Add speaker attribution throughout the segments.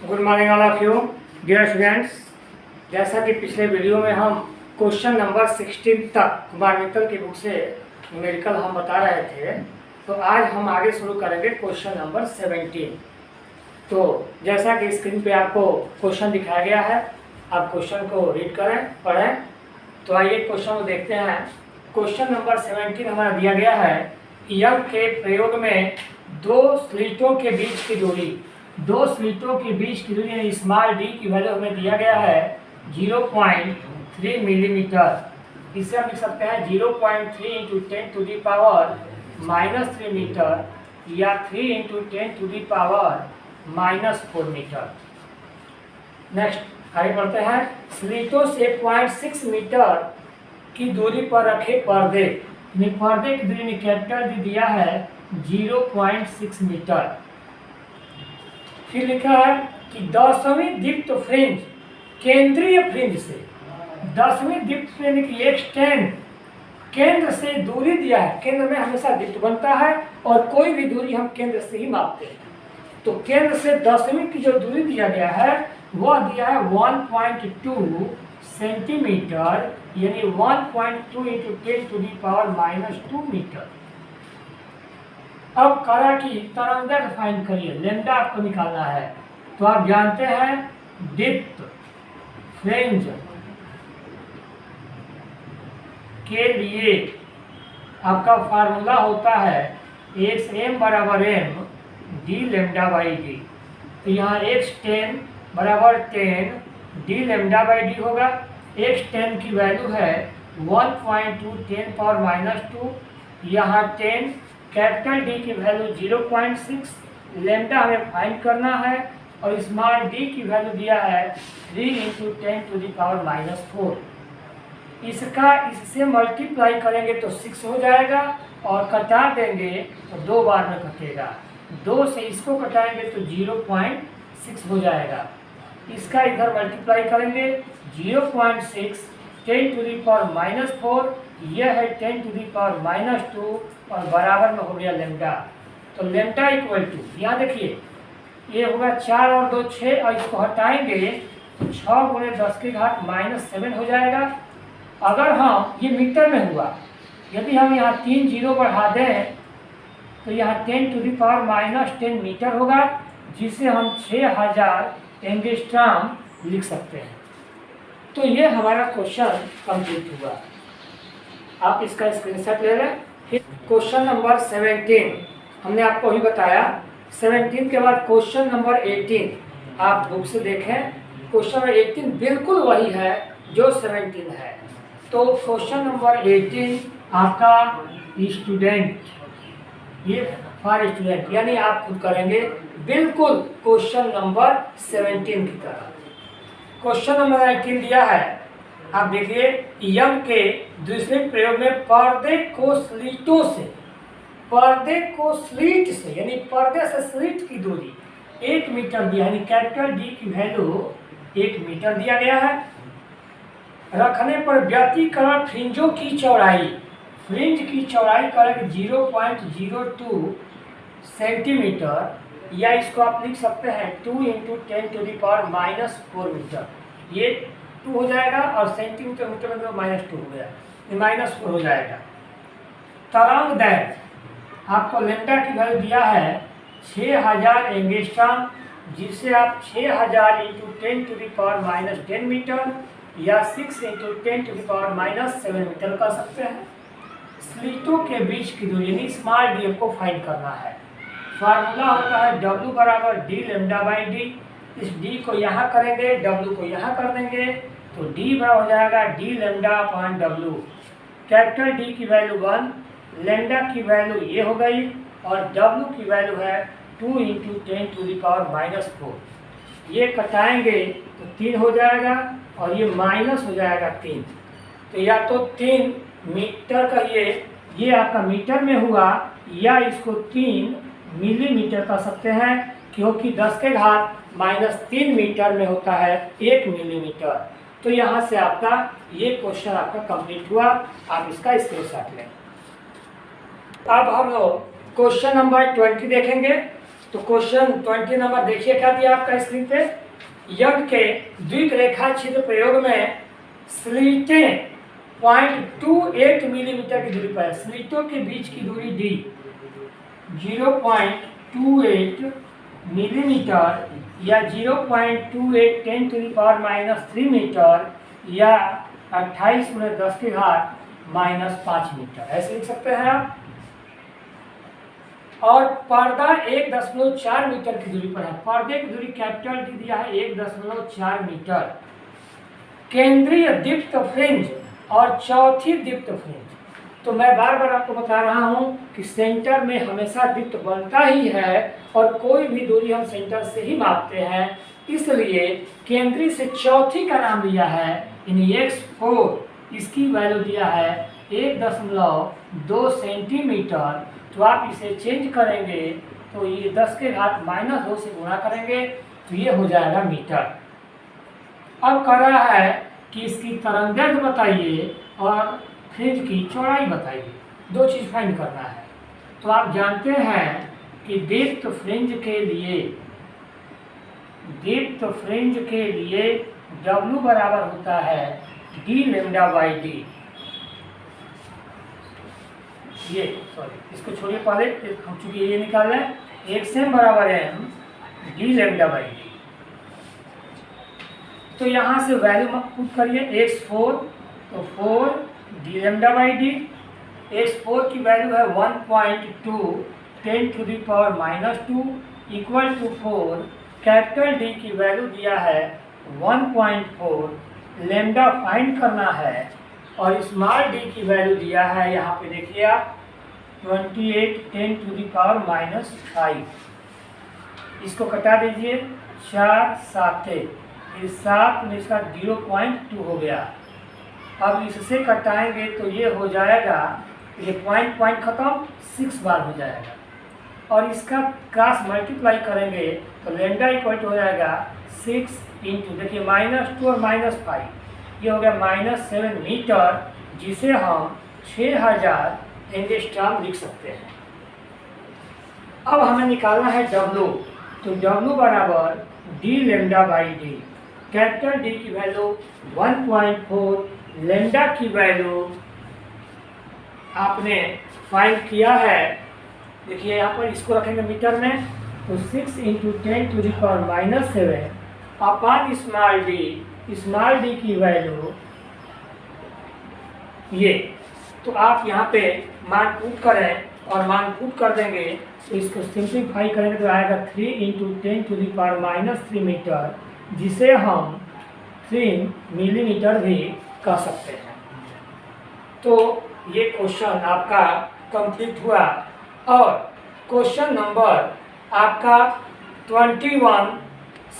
Speaker 1: Good morning all of you dear students. जैसा कि पिछले वीडियो में हम क्वेश्चन नंबर 16 तक कुमार मित्तल की बुक से न्यूमेरिकल हम बता रहे थे, तो आज हम आगे शुरू करेंगे क्वेश्चन नंबर 17। तो जैसा कि स्क्रीन पे आपको क्वेश्चन दिखाया गया है, आप क्वेश्चन को रीड करें, पढ़ें। तो आइए क्वेश्चन को देखते हैं। क्वेश्चन नंबर 17 हमारा दिया गया है, यंग के प्रयोग में दो स्लिटों के बीच की दूरी यानी स्मॉल डी की वैल्यू हमें दिया गया है 0.3 मिलीमीटर। इसे हम लिख सकते हैं 0.3 into 10 to the power -3 metre या 3 into 10 to the power -4 metre. Next आगे बढ़ते हैं। स्लिटों से 0.6 मीटर की दूरी पर रखे पर्दे की दूरी में कैपिटल डी दिया है 0.6 मीटर। फिर लिखा है कि 10वीं दीप्त फ्रिंज केंद्रीय फ्रिंज से 10वीं दीप्त फ्रिंज की एक्सटेंड केंद्र से दूरी दिया है। केंद्र में हमेशा दीप्त बनता है और कोई भी दूरी हम केंद्र से ही मापते हैं। तो केंद्र से 10वीं की जो दूरी दिया गया है वह दिया है 1.2 सेंटीमीटर यानी 1.2 into 10 to the power -2 metre. अब करा कि तरंगदैर्घ्य फाइंड करिए, लैम्डा आपको निकालना है। तो आप जानते हैं दीप्त फ्रिंज के लिए आपका फार्मूला होता है xm बराबर m d lambda by D. तो यहाँ x10 बराबर 10 d लैम्डा बाई डी होगा। x10 की वैल्यू है 1.2 10 पावर -2, यहाँ 10 कैपिटल डी की वैल्यू 0.6, लैम्डा हमें फाइंड करना है और स्मॉल डी की वैल्यू दिया है 3 इंटू 10 टू दी पावर -4। इससे मल्टीप्लाई करेंगे तो 6 हो जाएगा और कटा देंगे तो 2 बार में कटेगा। 2 से इसको कटाएंगे तो 0.6 हो जाएगा। इसका इधर मल्टीप्लाई करेंगे 0.6 10 टू दी पावर -4, यह है 10 टू दी पावर -2 और बराबर में हो गया लैम्डा। तो लैम्डा इक्वल टू यहाँ देखिए ये होगा 4 और 2 6 और इसको हटाएंगे तो 6 गुणे 10 की घात -7 हो जाएगा। अगर हम ये मीटर में हुआ, यदि हम यहाँ 3 जीरो बढ़ा दें तो यहाँ 10 टू दी पावर -10 मीटर होगा, जिसे हम 6000 एंगस्ट्रॉम लिख सकते हैं। तो ये हमारा क्वेश्चन कंप्लीट हुआ। आप इसका स्क्रीनशॉट ले लें। फिर क्वेश्चन नंबर 17 हमने आपको ही बताया। 17 के बाद क्वेश्चन नंबर 18 आप बुक से देखें। क्वेश्चन नंबर 18 बिल्कुल वही है जो 17 है। तो क्वेश्चन नंबर 18 आपका स्टूडेंट, ये फॉर स्टूडेंट यानी आप खुद करेंगे बिल्कुल क्वेश्चन नंबर 17 की तरह। क्वेश्चन नंबर 18 दिया है, आप देखिए यंग के दूसरे प्रयोग में पर्दे को स्लिट से यानी पर्दे से स्लिट की दूरी 1 मीटर दिया, यानी कैपिटल डी की वैल्यू 1 मीटर दिया गया है। रखने पर व्यतिकरण फ्रिंज की चौड़ाई करेंगे 0.02 सेंटीमीटर या इसको आप लिख सकते हैं 2 into 10 to the power -4 metre. ये 2 हो जाएगा और सेंटीमीटर मीटर में -2 हो गया, -4 हो जाएगा। तरंगदैर्घ्य आपको लैम्डा की वैल्यू दिया है 6000 एंगस्ट्रॉम, जिसे आप 6000 into 10 to the power -10 metre या 6 into 10 to the power -7 metre कर सकते हैं। स्लिटों के बीच की दूरी यानी स्मॉल डी को फाइंड करना है। फार्मूला होता है W बराबर d लैम्डा बाई डी। इस d को यहाँ करेंगे, W को यहाँ कर देंगे तो d बराबर हो जाएगा d lambda upon W। Capital D की वैल्यू 1, लैम्डा की वैल्यू ये हो गई और W की वैल्यू है 2 इंटू 10 टू दी पावर -4। ये कटाएंगे तो 3 हो जाएगा और ये माइनस हो जाएगा 3। तो या तो 3 मीटर का ये आपका मीटर में हुआ या इसको 3 मिलीमीटर कर सकते हैं, क्योंकि 10 के घात -3 मीटर में होता है 1 मिलीमीटर। तो यहाँ से आपका ये क्वेश्चन आपका कंप्लीट हुआ। आप इसका स्क्रीनशॉट लें। अब हम लोग क्वेश्चन नंबर 20 देखेंगे। तो क्वेश्चन 20 नंबर देखिए क्या दिया आपका स्क्रीन पे। यज्ञ के द्विक रेखा छिद्र प्रयोग में स्लिटें 0.28 मिलीमीटर की दूरी पर है। स्लिटों के बीच की दूरी d 0.28 मिलीमीटर या 0.28 10⁻³ मीटर या 28×10⁻⁻5 मीटर, ऐसे लिख सकते हैं आप। और पर्दा 1.4 मीटर की दूरी पर है। पर्दे की दूरी कैपिटल डी दिया है 1.4 मीटर। केंद्रीय दीप्त फ्रिंज और चौथी दीप्त फ्रिंज, तो मैं बार बार आपको बता रहा हूं कि सेंटर में हमेशा दीप्त बनता ही है और कोई भी दूरी हम सेंटर से ही मापते हैं, इसलिए केंद्रीय से चौथी का नाम लिया है यानी x4, इसकी वैल्यू दिया है 1.2 सेंटीमीटर। तो आप इसे चेंज करेंगे तो ये 10⁻⁻2 से गुणा करेंगे तो ये हो जाएगा मीटर। अब कह रहा है कि इसकी तरंगदैर्घ्य बताइए और फ्रिंज की चौड़ाई बताइए, दो चीज़ फाइंड करना है। तो आप जानते हैं कि दीप्त फ्रिंज के लिए W बराबर होता है d⁻/d। ये सॉरी इसको छोड़िए, पहले हम चूंकि ये निकाल रहे हैं, xm बराबर है d⁻/d। तो यहाँ से वैल्यू पुट करिए x4, तो 4 d⁻/d। x4 की वैल्यू है 1.2 10⁻⁻2 इक्वल टू 4। कैपिटल D की वैल्यू दिया है 1.4, लैम्डा फाइंड करना है और स्मॉल d की वैल्यू दिया है यहाँ पे देखिए आप 28 10⁻⁻5। इसको कटा दीजिए, 4 7 इस 7 में इसका 0.2 हो गया। अब इससे कटाएंगे तो ये हो जाएगा, ये पॉइंट खत्म, 6 बार हो जाएगा और इसका क्रॉस मल्टीप्लाई करेंगे तो लैम्डा इक्वल टू हो जाएगा 6 इंटू देखिए -2 और -5, ये हो गया -7 मीटर, जिसे हम 6000 एंगस्ट्रॉम लिख सकते हैं। अब हमें निकालना है W, तो W बराबर d⁻/d। कैपिटल D की वैल्यू 1.4, लैम्डा की वैल्यू आपने फाइंड किया है, देखिए यहाँ पर इसको रखेंगे मीटर में, तो 6 इंटू 10⁻⁻7 अपॉन स्मॉल d की वैल्यू ये। तो आप यहाँ पे मान पुट करें और मान पुट कर देंगे तो इसको सिंप्लीफाई करेंगे तो आएगा 3 इंटू 10⁻³ मीटर, जिसे हम 3 मिलीमीटर भी कह सकते हैं। तो ये क्वेश्चन आपका कंप्लीट हुआ और क्वेश्चन नंबर आपका 21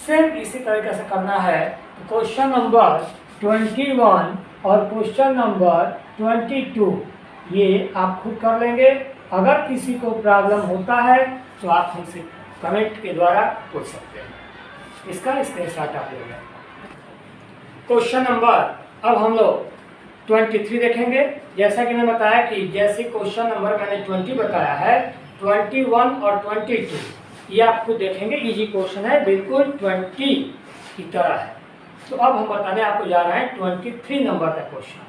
Speaker 1: सेम इसी तरीके से करना है। क्वेश्चन नंबर 21 और क्वेश्चन नंबर 22 ये आप खुद कर लेंगे। अगर किसी को प्रॉब्लम होता है तो आप हमसे कमेंट के द्वारा पूछ सकते हैं, इसका स्क्रीनशॉट आप ले लें। क्वेश्चन नंबर अब हम लोग 23 देखेंगे। जैसा कि मैंने बताया कि जैसे क्वेश्चन नंबर मैंने 20 बताया है, 21 और 22 ये आप खुद देखेंगे, इजी क्वेश्चन है, बिल्कुल 20 की तरह है। तो अब हम बताने आपको जा रहे हैं 23 नंबर का क्वेश्चन,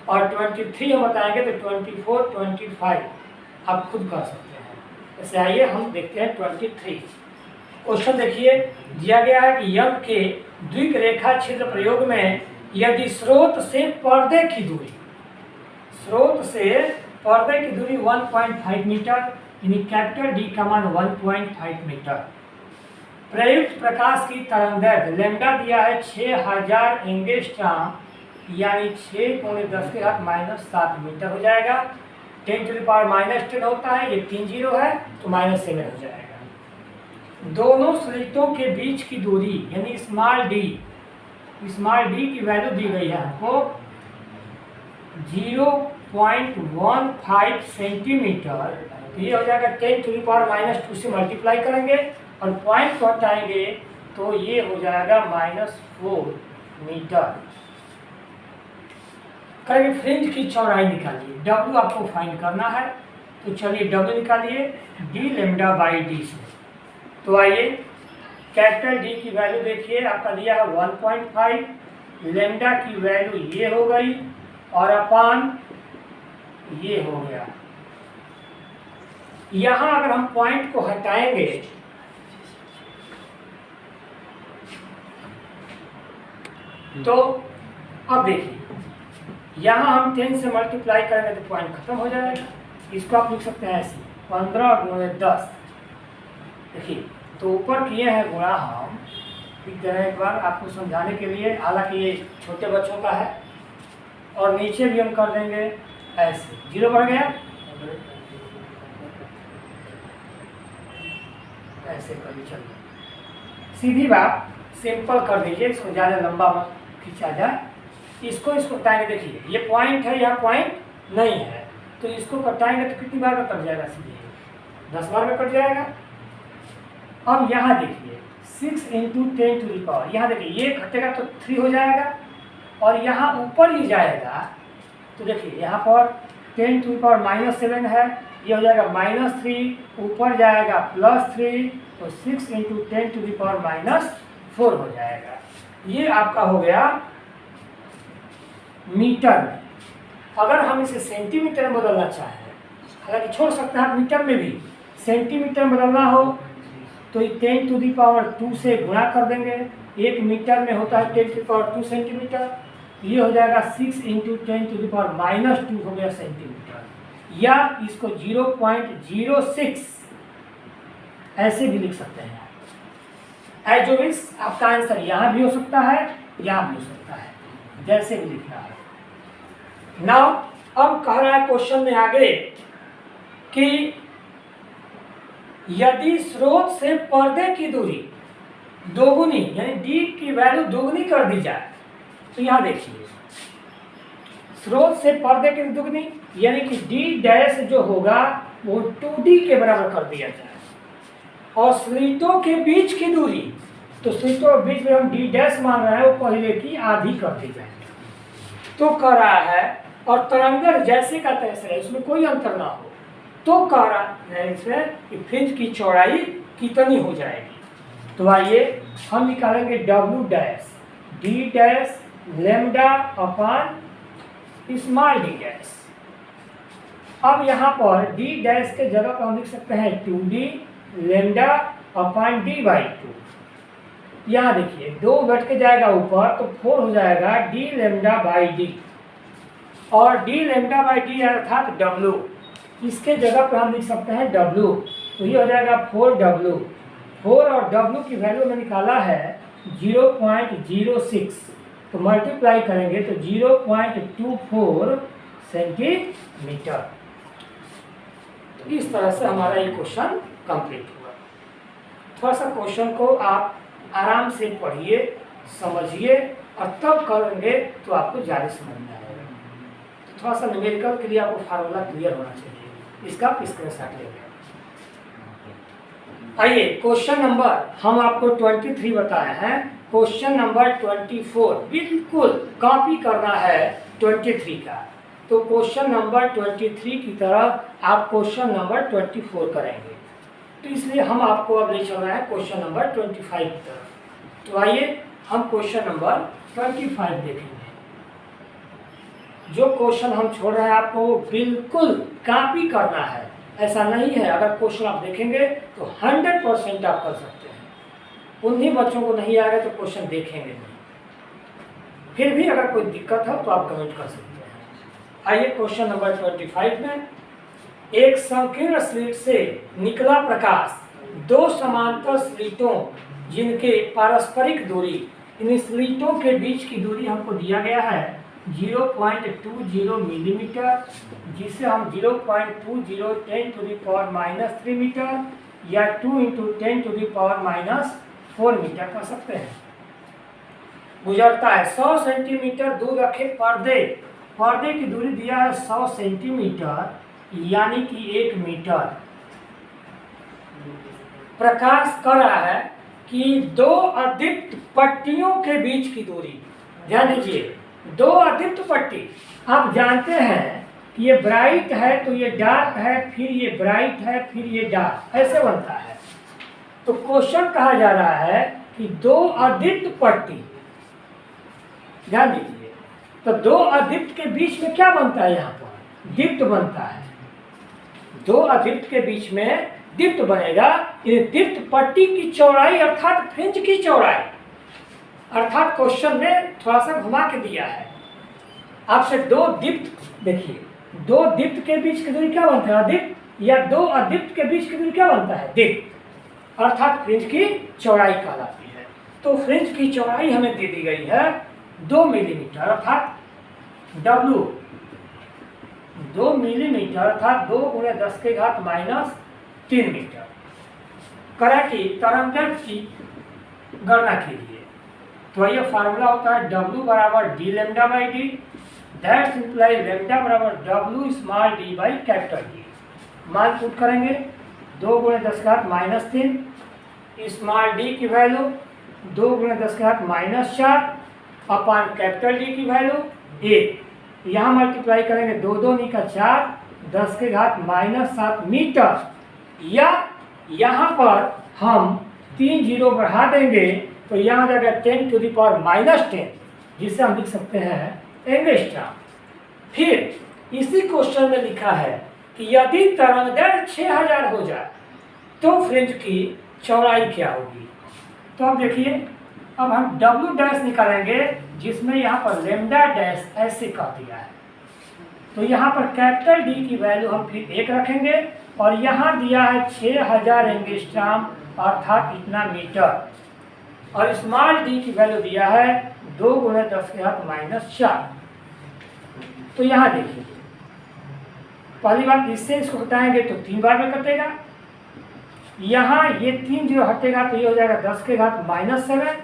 Speaker 1: और 23 हम बताएंगे तो 24 25 आप खुद कर सकते हैं। जैसे आइए हम देखते हैं 23 क्वेश्चन। देखिए दिया गया है कि यज्ञ के द्विक रेखा छिद्र प्रयोग में यदि स्रोत से पर्दे की दूरी 1.5 मीटर यानी कैपिटल D का मान 1.5 मीटर, प्रयुक्त प्रकाश की तरंगदैर्घ्य लैम्डा दिया है 6000 एंगस्ट्रॉम यानी 6 × 10⁻⁻7 मीटर हो जाएगा। 10⁻⁻10 होता है, ये 3 0 है तो -7 हो जाएगा। दोनों स्लिटों के बीच की दूरी यानी स्मॉल d की वैल्यू दी गई है हमको 0.15 सेंटीमीटर, तो ये हो जाएगा 10⁻⁻2 से मल्टीप्लाई करेंगे और पॉइंट को हटाएंगे तो ये हो जाएगा -4 मीटर। करेंगे फ्रिंज की चौड़ाई निकालिए, W आपको फाइंड करना है, तो चलिए W निकालिए d⁻/d से। तो आइए कैपिटल डी की वैल्यू देखिए, आपका दिया है 1.5, लेमडा की वैल्यू ये हो गई और अपान ये हो गया। यहां अगर हम पॉइंट को हटाएंगे तो अब देखिए यहां हम 10 से मल्टीप्लाई करेंगे तो पॉइंट खत्म हो जाएगा। इसको आप लिख सकते हैं ऐसे 15 गुणे 10। देखिए तो ऊपर किए हैं गुणा, हम लिख दे रहे हैं एक बार आपको समझाने के लिए, हालांकि ये छोटे बच्चों का है। और नीचे भी हम कर देंगे ऐसे, 0 बढ़ गया, ऐसे कभी चलिए सीधी बात सिंपल कर दीजिए, इसको ज़्यादा लंबा मत खींचा जाए। इसको कटाएंगे, देखिए ये पॉइंट है, यह पॉइंट नहीं है, तो इसको कटाएंगे तो कितनी बार में कट जाएगा? सीधे 10 बार में कट जाएगा। अब यहाँ देखिए 6 × 10 टू द पावर, यहाँ देखिए ये घटेगा तो 3 हो जाएगा और यहाँ ऊपर ही जाएगा तो देखिए यहाँ पर 10 टू द पावर -7 है, ये हो जाएगा -3, ऊपर जाएगा +3, तो 6 × 10 टू द पावर -4 हो जाएगा। ये आपका हो गया मीटर में। अगर हम इसे सेंटीमीटर में बदलना चाहें, हालांकि छोड़ सकते हैं मीटर में भी, सेंटीमीटर में बदलना हो तो 10 टू द पावर 2 से गुणा कर देंगे। 1 मीटर में होता है 10 टू द पावर 2 सेंटीमीटर, ये हो जाएगा 6 × 10 टू द पावर -2 हो गया सेंटीमीटर। या इसको 0.06 ऐसे भी लिख सकते हैं। एज ऑलवेज आपका आंसर यहाँ भी हो सकता है, यहाँ भी हो सकता है, जैसे भी लिखना है। नाउ अब कह रहा है क्वेश्चन में आगे कि यदि स्रोत से पर्दे की दूरी दोगुनी, यानी डी की वैल्यू दोगुनी कर दी जाए, तो यहाँ देखिए स्रोत से पर्दे की दुगनी यानी कि डी डैश जो होगा वो 2d के बराबर कर दिया जाए, और स्लिटों के बीच की दूरी, तो स्लिटों के बीच में हम डी डैश मान रहे हैं, वो पहले की आधी कर दी जाए। तो कह रहा है, और तरंगर जैसे का तैसे है, उसमें कोई अंतर ना हो, तो कह रहा है इसमें कि फ्रिंज की चौड़ाई कितनी हो जाएगी। तो आइए हम निकालेंगे W dash, D dash lambda अपान स्मॉल डी डैश। अब यहाँ पर डी डैश के जगह पर हम लिख सकते हैं 2d लेमडा अपान d/2। यहाँ देखिए 2 घट के जाएगा ऊपर तो 4 हो जाएगा d लेमडा/d, और d लेमडा/d अर्थात w, इसके जगह पर हम लिख सकते हैं w, तो ये हो जाएगा 4w। 4 और w की वैल्यू में निकाला है 0.06, तो मल्टीप्लाई करेंगे तो 0.24 सेंटीमीटर। तो इस तरह से हमारा ये क्वेश्चन कंप्लीट हुआ। थोड़ा सा क्वेश्चन को आप आराम से पढ़िए, समझिए, और तब करेंगे तो आपको ज़्यादा समझ में आएगा। तो थोड़ा सा न्यूमेरिकल के लिए आपको फार्मूला क्लियर होना चाहिए, इसका आप स्क्रीनशॉट लेंगे। आइए क्वेश्चन नंबर हम आपको 23 बताए हैं, क्वेश्चन नंबर 24 बिल्कुल कॉपी करना है 23 का। तो क्वेश्चन नंबर 23 की तरह आप क्वेश्चन नंबर 24 करेंगे, तो इसलिए हम आपको अब ले चल रहे हैं क्वेश्चन नंबर 25 की तरफ। तो आइए हम क्वेश्चन नंबर 25 देखेंगे। जो क्वेश्चन हम छोड़ रहे हैं आपको बिल्कुल कॉपी करना है, ऐसा नहीं है अगर क्वेश्चन आप देखेंगे तो 100% आप कर सकते हैं। उन्हीं बच्चों को नहीं आएगा तो क्वेश्चन देखेंगे नहीं। फिर भी अगर कोई दिक्कत हो तो आप कमेंट कर सकते हैं। आइए क्वेश्चन नंबर 25 में, एक संकीर्ण स्लिट से निकला प्रकाश 2 समांतर स्लिटों जिनके पारस्परिक दूरी, इन स्लिटों के बीच की दूरी हमको दिया गया है 0.20 मिलीमीटर, जिसे हम 0.20 10 टू द पावर -3 मीटर या 2 × 10 टू द पावर -4 मीटर कर सकते हैं। गुजरता है 100 सेंटीमीटर दूर रखे पर्दे की दूरी दिया है 100 सेंटीमीटर यानी कि 1 मीटर। प्रकाश कर रहा है कि 2 अदीप्त पट्टियों के बीच की दूरी, ध्यान दीजिए 2 अदीप्त पट्टी, आप जानते हैं कि ये ब्राइट है तो ये डार्क है, फिर ये ब्राइट है, फिर ये डार्क, ऐसे बनता है। तो क्वेश्चन कहा जा रहा है कि दो अदीप्त पट्टी, ध्यान दीजिए, तो दो अदीप्त के बीच में क्या बनता है, यहाँ पर दीप्त बनता है। दो अदीप्त के बीच में दीप्त बनेगा। ये दीप्त पट्टी की चौड़ाई अर्थात फ्रिंज की चौड़ाई, अर्थात क्वेश्चन में थोड़ा सा घुमा के दिया है आपसे। दो दीप्त, देखिए दो दीप्त के बीच की दूरी क्या बनता है, अदीप्त, या दो अदीप्त के बीच की दूरी क्या बनता है, दीप्त, अर्थात फ्रिंज की चौड़ाई कहलाती है। तो फ्रिंज की चौड़ाई हमें दे दी गई है 2 मिलीमीटर, अर्थात W 2 मिलीमीटर, अर्थात 2 × 10⁻³ मीटर। करें कि तरंग की गणना कीजिए, तो ये फार्मूला होता है W = d λ/d, that's imply λ = W small d by capital D। मान पुट करेंगे 2 × 10⁻³ स्मॉल d की वैल्यू 2 × 10⁻⁴ अपान कैपिटल D की वैल्यू 1। यहाँ मल्टीप्लाई करेंगे 2 2 × 4 10⁻⁻7 मीटर, या यहाँ पर हम 3 जीरो बढ़ा देंगे तो यहाँ आ जाएगा 10⁻⁻10, जिसे हम लिख सकते हैं एंगस्ट्रॉम। फिर इसी क्वेश्चन में लिखा है कि यदि तरंगदैर्घ्य 6000 हो जाए तो फ्रिंज की चौड़ाई क्या होगी। तो अब देखिए, अब हम W' निकालेंगे, जिसमें यहाँ पर λ' ऐसे कह दिया है। तो यहाँ पर कैपिटल D की वैल्यू हम फिर 1 रखेंगे, और यहाँ दिया है 6000 एंगस्ट्रॉम, अर्थात इतना मीटर, और स्मॉल d की वैल्यू दिया है 2 × 10⁻⁴। तो यहाँ देखिए, पहली बात इससे इसको हटाएंगे तो 3 बार में कटेगा, यहाँ ये 3 जीरो हटेगा तो ये हो जाएगा 10⁻⁻7,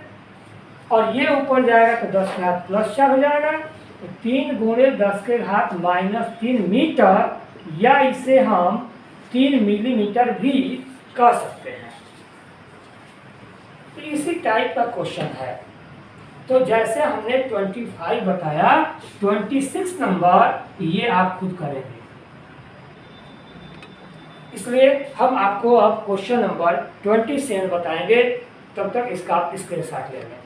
Speaker 1: और ये ऊपर जाएगा तो 10⁻+4 हो जाएगा। तो 3 × 10⁻³ मीटर, या इसे हम 3 मिलीमीटर भी कह सकते हैं। तो इसी टाइप का क्वेश्चन है। तो जैसे हमने 25 बताया, 26 नंबर ये आप खुद करेंगे। इसलिए हम आपको अब क्वेश्चन नंबर 27 बताएंगे, तब तक इसका आप स्क्रीनशॉट ले लें।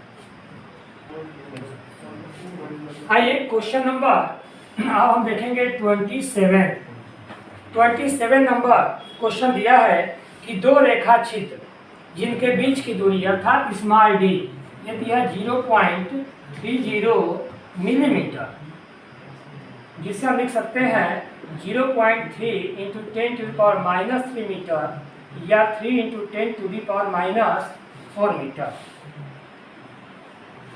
Speaker 1: आइए क्वेश्चन नंबर अब हम देखेंगे 27 नंबर क्वेश्चन दिया है कि दो रेखा चित्र जिनके बीच की दूरी अर्थात स्मॉल d ये दिया 0.30 मिलीमीटर, जिसे हम लिख सकते हैं 0.3 × 10⁻³ मीटर, या 3 × 10⁻⁴ मीटर।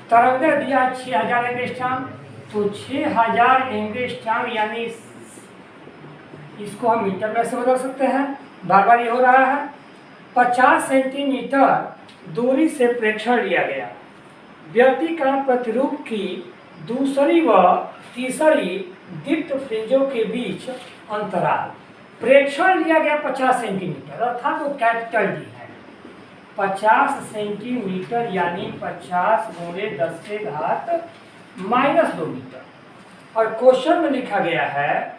Speaker 1: तरंगदैर्घ्य दिया 6000 एंगस्ट्रॉम, तो 6000 एंगस्ट्रॉम यानी इसको हम मीटर में से बदल सकते हैं, बार बार ये हो रहा है। 50 सेंटीमीटर दूरी से प्रेक्षण लिया गया, व्यतिकरण प्रतिरूप की दूसरी व तीसरी दीप्त फ्रिंजों के बीच अंतराल। प्रेक्षण लिया गया 50 सेंटीमीटर, अर्थात वो कैपिटल D है। 50 सेंटीमीटर यानी 50 × 10⁻⁻² मीटर, और क्वेश्चन में लिखा गया है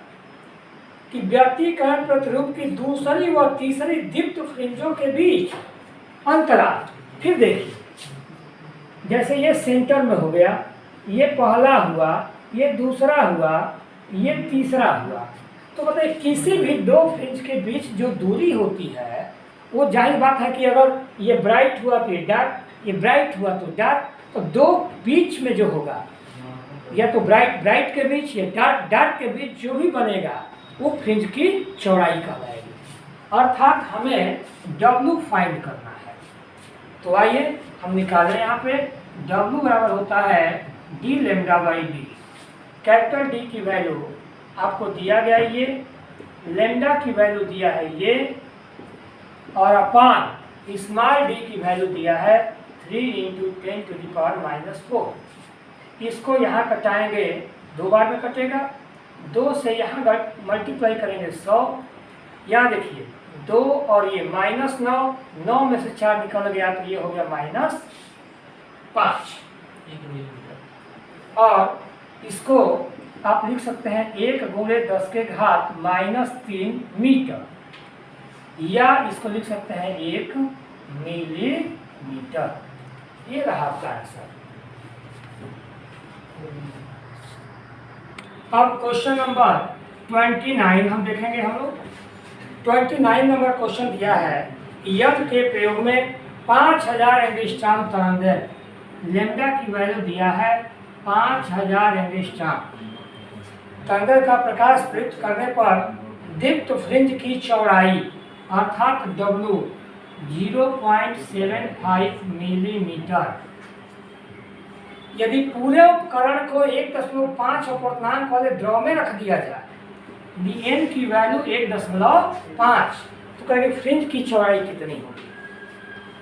Speaker 1: कि व्यतिकरण प्रतिरूप की दूसरी व तीसरी दीप्त फ्रिंजों के बीच अंतराल। फिर देखिए, जैसे ये सेंटर में हो गया, ये पहला हुआ, ये दूसरा हुआ, ये तीसरा हुआ, तो बताइए किसी भी दो फ्रिंज के बीच जो दूरी होती है वो जाहिर बात है कि अगर ये ब्राइट हुआ तो ये डार्क, ये ब्राइट हुआ तो डार्क, तो दो बीच में जो होगा, या तो ब्राइट के बीच या डार्क के बीच जो भी बनेगा वो फ्रिंज की चौड़ाई कहलाएगी। अर्थात हमें W फाइंड करना है। तो आइए हम निकालें, यहाँ पे W बराबर होता है d λ/d। कैपिटल D की वैल्यू आपको दिया गया है ये, लैम्डा की वैल्यू दिया है ये, और अपान स्मॉल d की वैल्यू दिया है 3 × 10⁻⁴। इसको यहाँ कटाएंगे, 2 बार में कटेगा, 2 से यहाँ मल्टीप्लाई करेंगे 100। यहाँ देखिए 2 और ये -9, 9 में से 4 निकल गया तो ये हो गया -5। और इसको आप लिख सकते हैं 1 × 10⁻³ मीटर, या इसको लिख सकते हैं 1 मिलीमीटर। ये रहा आपका आंसर। अब क्वेश्चन नंबर 29 हम देखेंगे हम लोग। 29 नंबर क्वेश्चन दिया है, यंत्र के प्रयोग में 5000 एंगस्ट्रॉम तरंगदैर्घ्य, लेम्डा की वैल्यू दिया है 5000 एंगस्ट्रॉम। तरंगदैर्घ्य का प्रकाश प्रयुक्त करने पर दीप्त फ्रिंज की चौड़ाई अर्थात W 0.75 मिलीमीटर। यदि पूरे उपकरण को 1.5 अपूर्णांक वाले द्रव में रख दिया जाए, n की वैल्यू 1.5, तो कहेंगे फ्रिंज की चौड़ाई कितनी होगी।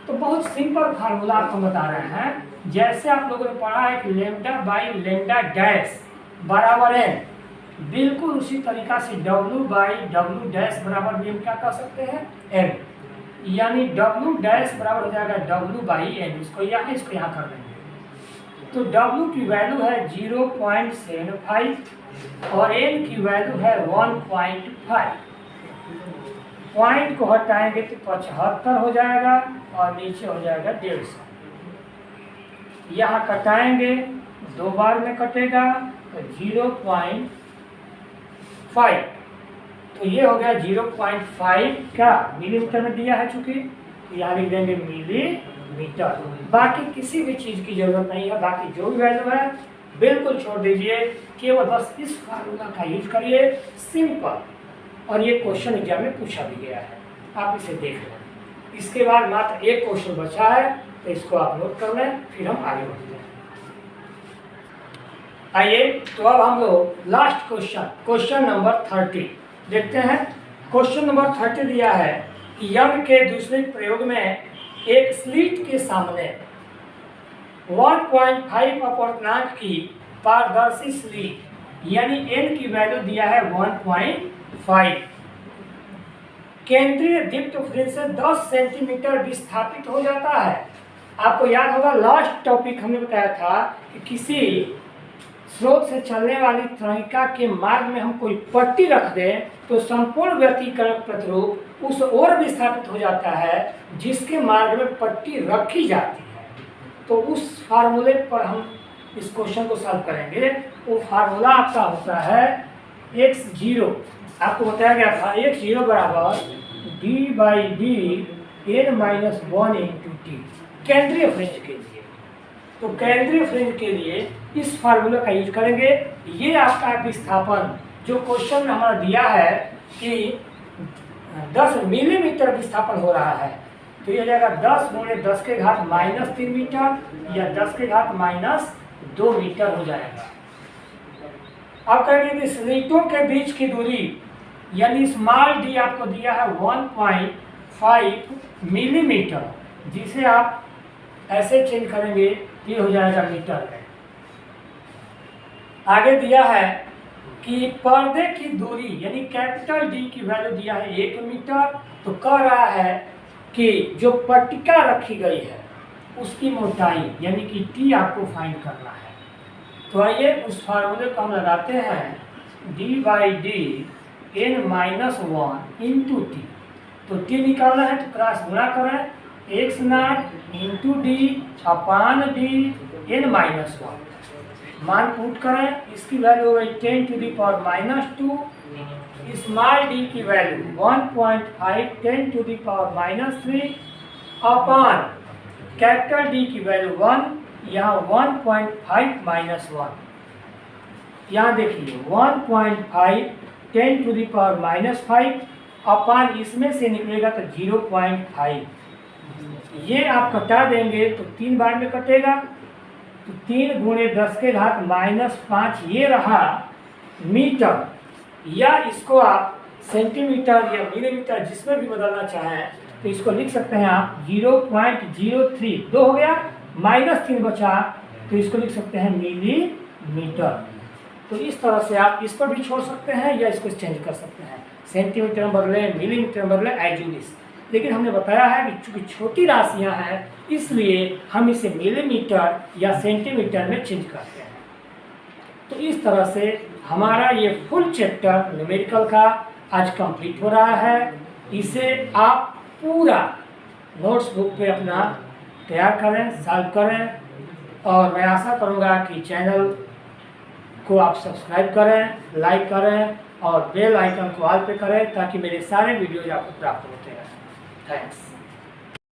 Speaker 1: तो बहुत सिंपल फार्मूला आपको बता रहे हैं। जैसे आप लोगों ने पढ़ा है कि लेम्डा बाई लेम्डा डैश बराबर n, बिल्कुल उसी तरीका से W बाई W डैश बराबर भी हम क्या कर सकते हैं, n। यानी W डैश बराबर हो जाएगा W बाई n। इसको यहाँ कर देंगे। तो W की वैल्यू है 0.75 और n की वैल्यू है 1.5। पॉइंट को हटाएंगे तो 75 हो जाएगा और नीचे हो जाएगा 150। यहाँ कटाएंगे, 2 बार में कटेगा तो 0.5, तो ये हो गया 0.5 क्या मिलीमीटर में दिया है, चूंकि तो यहाँ लिख देंगे मिलीमीटर। बाकी किसी भी चीज़ की जरूरत नहीं है, बाकी जो भी वैल्यू है बिल्कुल छोड़ दीजिए, केवल बस इस फार्मूला का यूज करिए, सिंपल। और ये क्वेश्चन एग्जाम में पूछा भी गया है, आप इसे देख लें। इसके बाद मात्र एक क्वेश्चन बचा है, तो इसको आप नोट कर लें, फिर हम आगे बढ़ते हैं। आइए तो अब हम लोग लास्ट क्वेश्चन नंबर 30 देखते हैं। क्वेश्चन नंबर 30 दिया है कि यंत्र के दूसरे प्रयोग में एक स्लिट के सामने 1.5 अपूर्णांक की पारदर्शी स्लिट यानी n की वैल्यू दिया है 1.5 केंद्रीय दीप्त फ्रिंज से 10 सेंटीमीटर विस्थापित हो जाता है। आपको याद होगा लास्ट टॉपिक हमने बताया था कि किसी स्रोत से चलने वाली तरंगिका के मार्ग में हम कोई पट्टी रख दें तो संपूर्ण व्यतिकरण प्रतिरूप उस ओर विस्थापित हो जाता है जिसके मार्ग में पट्टी रखी जाती है। तो उस फार्मूले पर हम इस क्वेश्चन को सॉल्व करेंगे। वो फार्मूला आपका होता है x0, आपको बताया गया था x0 बराबर d/d(n-1 × t) केंद्रीय फ्रिंज के लिए। तो केंद्रीय फ्रिंज के लिए इस फार्मूले का यूज करेंगे। ये आपका विस्थापन जो क्वेश्चन में हमारा दिया है कि 10 मिलीमीटर विस्थापन हो रहा है, तो ये जाएगा 10 × 10⁻³ मीटर या 10⁻² मीटर हो जाएगा। अब कहेंगे कि स्लिटों के बीच की दूरी यानी स्मॉल d आपको दिया है 1.5 मिलीमीटर, जिसे आप ऐसे चेंज करेंगे ये हो जाएगा मीटर में। आगे दिया है कि पर्दे की दूरी यानी कैपिटल D की वैल्यू दिया है 1 मीटर। तो कह रहा है कि जो पट्टिका रखी गई है उसकी मोटाई यानी कि T आपको फाइंड करना है। तो आइए उस फार्मूले को हम लगाते हैं d/d(n-1 × t)। तो T निकालना है तो क्रॉस गुणा करें, x0 × d/d(n-1) मान पुट करें, इसकी वैल्यू हो गई 10⁻², स्मॉल d की वैल्यू 1.5 10⁻³ अपान कैपिटल D की वैल्यू 1, यहाँ 1.5 - 1, यहाँ देखिए 1.5 10⁻⁵ अपान इसमें से निकलेगा तो 0.5। ये आप कटा देंगे तो 3 बार में कटेगा, तो 3 × 10⁻⁵ ये रहा मीटर, या इसको आप सेंटीमीटर या मिलीमीटर जिसमें भी बदलना चाहें तो इसको लिख सकते हैं आप 0.03, 2 हो गया, -3 बचा तो इसको लिख सकते हैं मिलीमीटर। तो इस तरह से आप इस पर भी छोड़ सकते हैं या इसको चेंज कर सकते हैं, सेंटीमीटर में बदले, मिलीमीटर में बदले, एज यू विश। लेकिन हमने बताया है कि चूंकि छोटी राशियां हैं इसलिए हम इसे मिलीमीटर या सेंटीमीटर में चेंज करते हैं। तो इस तरह से हमारा ये फुल चैप्टर न्यूमेरिकल का आज कंप्लीट हो रहा है। इसे आप पूरा नोट्स बुक पे अपना तैयार करें, सॉल्व करें। और मैं आशा करूँगा कि चैनल को आप सब्सक्राइब करें, लाइक करें और बेल आइकन को ऑल पे करें ताकि मेरे सारे वीडियोज आपको प्राप्त होते रहें। थैंक्स।